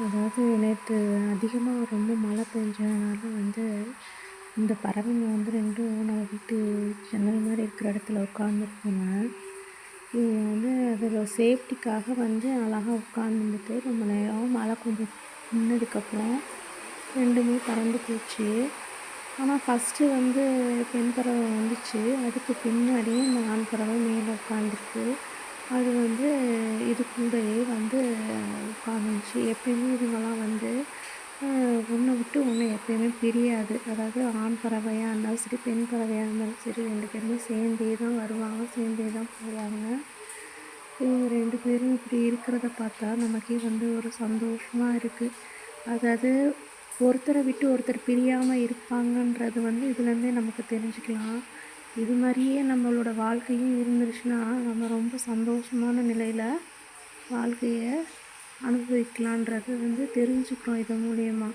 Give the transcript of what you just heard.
அதாவது நேற்று அதிகமாக ரொம்ப மழை பெஞ்சதுனால இந்த பறவைங்க 2ம் நம்ம வீட்டு ஜன்னல் மாதிரி இருக்கிற இடத்துல உட்காந்துருக்குங்க. இது அதோட சேஃப்டிக்காக அழகாக உட்காந்துட்டு ரொம்ப நேரம் மழை கொஞ்சம் நின்னதுக்கப்புறம் 2மே பறந்து போச்சு. ஆனால் ஃபஸ்ட்டு பெண் பறவை வந்துச்சு. அதுக்கு பின்னாடியே இந்த ஆண் பறவை மேலே உட்காந்துருக்கு. அது இது கூடயே உட்காந்துச்சு. எப்பயுமே இதுங்கலாம் ஒன்றை விட்டு ஒன்று எப்பயுமே பிரியாது. அதாவது ஆண் பறவையாக இருந்தாலும் சரி, பெண் பறவையாக இருந்தாலும் சரி, 2 பேருமே சேர்ந்தே தான் வருவாங்க, சேர்ந்தே தான் போவாங்க. இவங்க 2 பேரும் இப்படி இருக்கிறத பார்த்தா நமக்கே ஒரு சந்தோஷமாக இருக்குது. அதாவது ஒருத்தரை விட்டு ஒருத்தர் பிரியாமல் இருப்பாங்கன்றது இதுலேருந்தே நமக்கு தெரிஞ்சுக்கலாம். இது மாதிரியே நம்மளோட வாழ்க்கையும் இருந்துருச்சுன்னா நம்ம ரொம்ப சந்தோஷமான நிலையில் வாழ்க்கையை அனுபவிக்கலான்றது தெரிஞ்சுக்கிறோம் இது மூலியமாக.